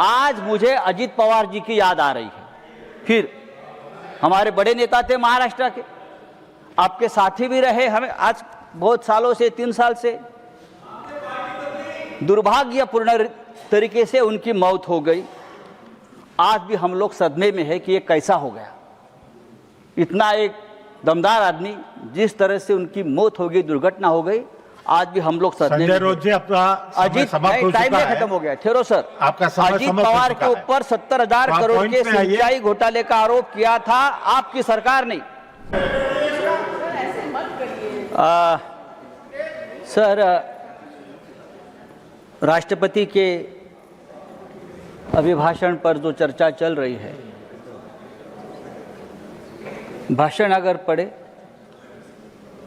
आज मुझे अजीत पवार जी की याद आ रही है। फिर हमारे बड़े नेता थे महाराष्ट्र के, आपके साथी भी रहे, हमें आज बहुत सालों से, 3 साल से दुर्भाग्यपूर्ण तरीके से उनकी मौत हो गई। आज भी हम लोग सदमे में है कि ये कैसा हो गया। इतना एक दमदार आदमी, जिस तरह से उनकी मौत हो गई, दुर्घटना हो गई, आज भी हम लोग सदमे में। संजय राउत जी, अपना अजीत, टाइम में खत्म हो गया, ठहरो सर। आपका समय अजीत पवार के ऊपर 70,000 करोड़ के सिंचाई घोटाले का आरोप किया था आपकी सरकार ने। सर, राष्ट्रपति के अभिभाषण पर जो चर्चा चल रही है, भाषण अगर पढ़े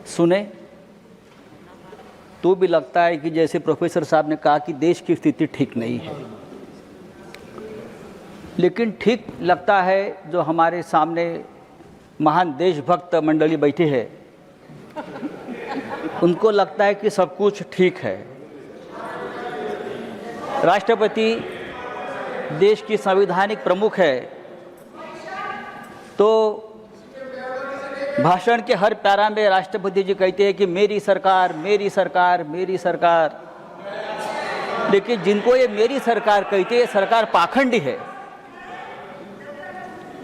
सुने तो भी लगता है कि जैसे प्रोफेसर साहब ने कहा कि देश की स्थिति ठीक नहीं है। लेकिन ठीक लगता है जो हमारे सामने महान देशभक्त मंडली बैठी है, उनको लगता है कि सब कुछ ठीक है। राष्ट्रपति देश की संवैधानिक प्रमुख है, तो भाषण के हर पैरा में राष्ट्रपति जी कहते हैं कि मेरी सरकार, मेरी सरकार, मेरी सरकार। लेकिन जिनको ये मेरी सरकार कहते हैं, सरकार पाखंडी है।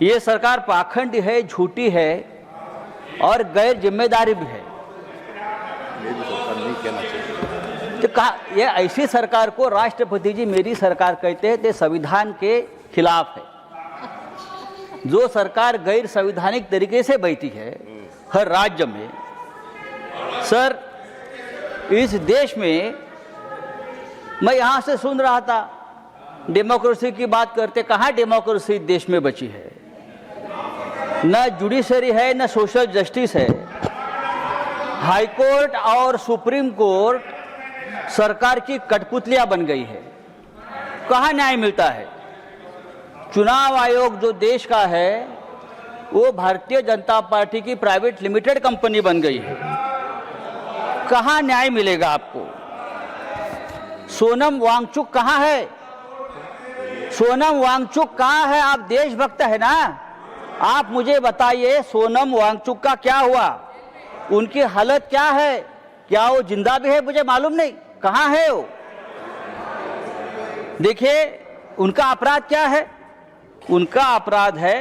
ये सरकार पाखंडी है, झूठी है और गैर जिम्मेदारी भी है। मेरी सरकार नहीं कहना चाहिए। तो कहा ये ऐसी सरकार को राष्ट्रपति जी मेरी सरकार कहते हैं, तो संविधान के खिलाफ है। जो सरकार गैर संवैधानिक तरीके से बैठी है हर राज्य में, सर इस देश में, मैं यहाँ से सुन रहा था डेमोक्रेसी की बात करते, कहाँ डेमोक्रेसी देश में बची है? न जुडिशरी है, न सोशल जस्टिस है। हाई कोर्ट और सुप्रीम कोर्ट सरकार की कठपुतलियां बन गई है। कहाँ न्याय मिलता है? चुनाव आयोग जो देश का है वो भारतीय जनता पार्टी की प्राइवेट लिमिटेड कंपनी बन गई है। कहाँ न्याय मिलेगा आपको? सोनम वांगचुक कहाँ है? सोनम वांगचुक कहाँ है? आप देशभक्त है ना, आप मुझे बताइए सोनम वांगचुक का क्या हुआ? उनकी हालत क्या है? क्या वो जिंदा भी है? मुझे मालूम नहीं, कहाँ है वो? देखिए उनका अपराध क्या है? उनका अपराध है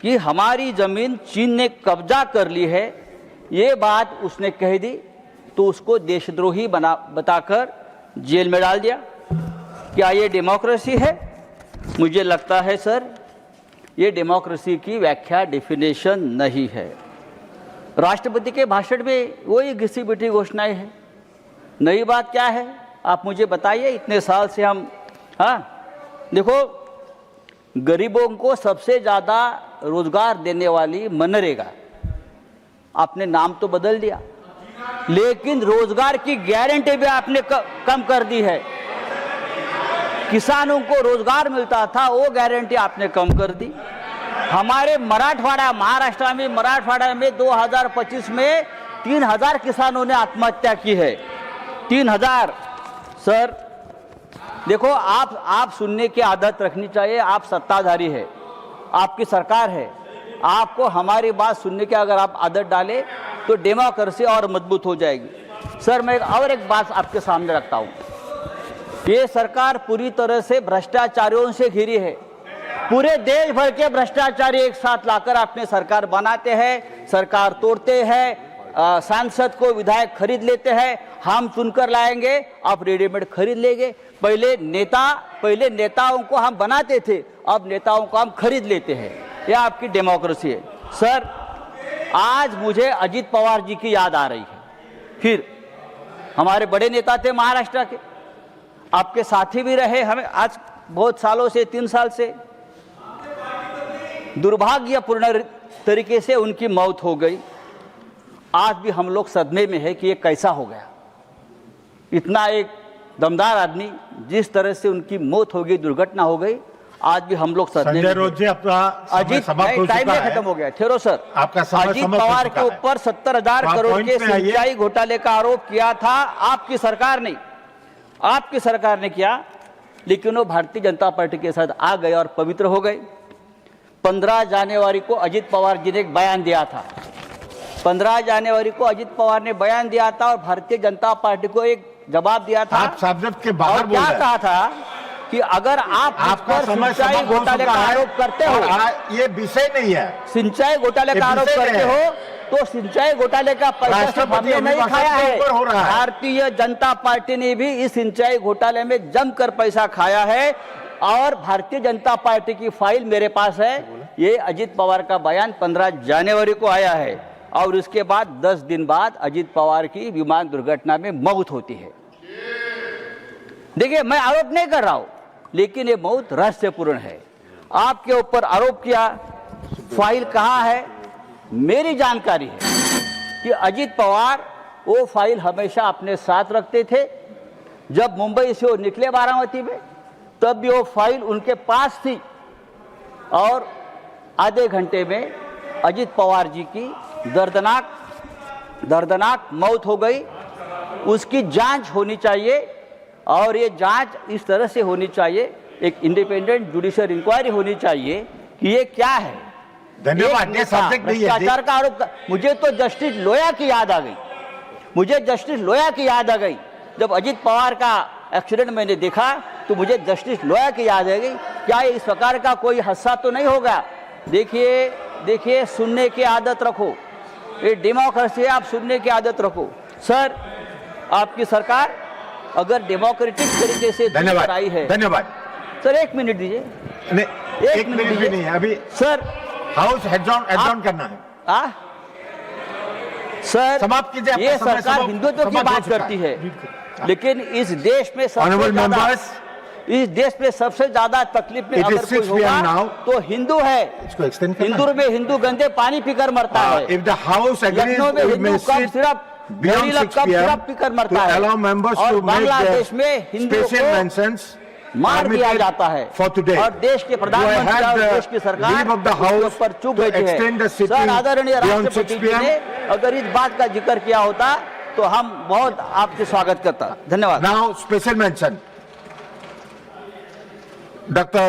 कि हमारी जमीन चीन ने कब्जा कर ली है। ये बात उसने कह दी तो उसको देशद्रोही बताकर जेल में डाल दिया। क्या ये डेमोक्रेसी है? मुझे लगता है सर ये डेमोक्रेसी की व्याख्या, डेफिनेशन नहीं है। राष्ट्रपति के भाषण में वही घिसी पिटी घोषणाएं हैं। नई बात क्या है आप मुझे बताइए। इतने साल से हम, देखो गरीबों को सबसे ज़्यादा रोजगार देने वाली मनरेगा, आपने नाम तो बदल दिया, लेकिन रोजगार की गारंटी भी आपने कम कर दी है। किसानों को रोजगार मिलता था, वो गारंटी आपने कम कर दी। हमारे मराठवाड़ा, महाराष्ट्र में मराठवाड़ा में 2025 में 3000 किसानों ने आत्महत्या की है। 3000। सर देखो आप सुनने की आदत रखनी चाहिए। आप सत्ताधारी है, आपकी सरकार है, आपको हमारी बात सुनने की अगर आप आदत डालें तो डेमोक्रेसी और मजबूत हो जाएगी। सर मैं और एक बात आपके सामने रखता हूँ। ये सरकार पूरी तरह से भ्रष्टाचारियों से घिरी है। पूरे देश भर के भ्रष्टाचारी एक साथ लाकर अपने सरकार बनाते हैं, सरकार तोड़ते हैं, सांसद को विधायक खरीद लेते हैं। हम चुनकर लाएंगे, आप रेडीमेड खरीद लेंगे। पहले नेताओं को हम बनाते थे, अब नेताओं को हम खरीद लेते हैं। यह आपकी डेमोक्रेसी है। सर आज मुझे अजीत पवार जी की याद आ रही है। फिर हमारे बड़े नेता थे महाराष्ट्र के, आपके साथी भी रहे, हमें आज बहुत सालों से, 3 साल से दुर्भाग्यपूर्ण तरीके से उनकी मौत हो गई। आज भी हम लोग सदमे में है कि ये कैसा हो गया। इतना एक दमदार आदमी, जिस तरह से उनकी मौत हो गई, दुर्घटना हो गई, आज भी हम लोग सदमे में। संजय राउत जी, अपना अजीत, टाइम में खत्म हो गया, ठहरो सर। आपका अजीत पवार के ऊपर 70,000 करोड़ के सिंचाई घोटाले का आरोप किया था आपकी सरकार ने। आपकी सरकार ने किया। लेकिन वो भारतीय जनता पार्टी के साथ आ गए और पवित्र हो गए। 15 जनवरी को अजित पवार जी ने एक बयान दिया था। 15 जनवरी को अजित पवार ने बयान दिया था और भारतीय जनता पार्टी को एक जवाब दिया था। आप सब्जेक्ट के बाहर और बोल क्या रहे हैं। कहा था कि अगर आप मुझ आपका पर समय सिंचाई समाप्त हो घोटाले का चुका है आरोप करते और हो, ये विषय नहीं है। सिंचाई घोटाले ये का आरोप विषय करते है। हो तो सिंचाई घोटाले का पैसा सिर्फ राष्ट्रपति हमने नहीं अभिभाषण खाया के है, ऊपर हो रहा है। भारतीय जनता पार्टी ने भी इस सिंचाई घोटाले में जमकर पैसा खाया है। और भारतीय जनता पार्टी की फाइल मेरे पास है। ये अजित पवार का बयान 15 जनवरी को आया है और उसके बाद 10 दिन बाद अजित पवार की विमान दुर्घटना में मौत होती है। देखिए, मैं आरोप नहीं कर रहा हूं, लेकिन ये बहुत रहस्यपूर्ण है। आपके ऊपर आरोप किया, फाइल कहाँ है? मेरी जानकारी है कि अजित पवार वो फाइल हमेशा अपने साथ रखते थे। जब मुंबई से वो निकले बारामती में, तब भी वो फाइल उनके पास थी और आधे घंटे में अजित पवार जी की दर्दनाक मौत हो गई। उसकी जांच होनी चाहिए और ये जांच इस तरह से होनी चाहिए, एक इंडिपेंडेंट जुडिशियल इंक्वायरी होनी चाहिए कि ये क्या है। धन्यवाद। एक ये नेता सब्जेक्ट नहीं है। भ्रष्टाचार का आरोप मुझे तो जस्टिस लोया की याद आ गई। मुझे जस्टिस लोया की याद आ गई। जब अजित पवार का एक्सीडेंट मैंने देखा तो मुझे जस्टिस लोया की याद आ गई। क्या इस प्रकार का कोई हादसा तो नहीं होगा? देखिए, सुनने की आदत रखो। ये डेमोक्रेसी है, आप सुनने की आदत रखो। सर, आपकी सरकार अगर डेमोक्रेटिक तरीके से धन्यवाद आई है। धन्यवाद सर, 1 मिनट दीजिए। नहीं, एक मिनट भी नहीं है अभी। सर, हाउस एडजॉर्न करना है। सर, समाप्त कीजिए। आपका ये समय सरकार हिंदुत्व की समाप्त हो बात चुका करती है, लेकिन इस देश में Honorable members, सबसे ज्यादा तकलीफ में It is अगर कोई 6 PM होगा now. तो हिंदू है। इसको extend करना हिंदू में हिंदू गंदे पानी पीकर मरता है। if the house agrees, Lucknow में we हिंदू may कब sit सिर्फ beyond 6 कब PM सिर्फ पीकर मरता to है allow members और to make बांग्लादेश में their हिंदुओं special को mentions मार दिया permitted जाता है for today. और देश के Do I प्रधानमंत्री have और the देश की सरकार leave of the उसके house ऊपर चुप to बैठी extend the है। sitting सर, आदरणीय beyond राष्ट्रपति 6 जी PM? ने अगर इस बात का जिक्र किया होता तो हम बहुत आपके स्वागत करता। धन्यवाद। Now special mention Dr.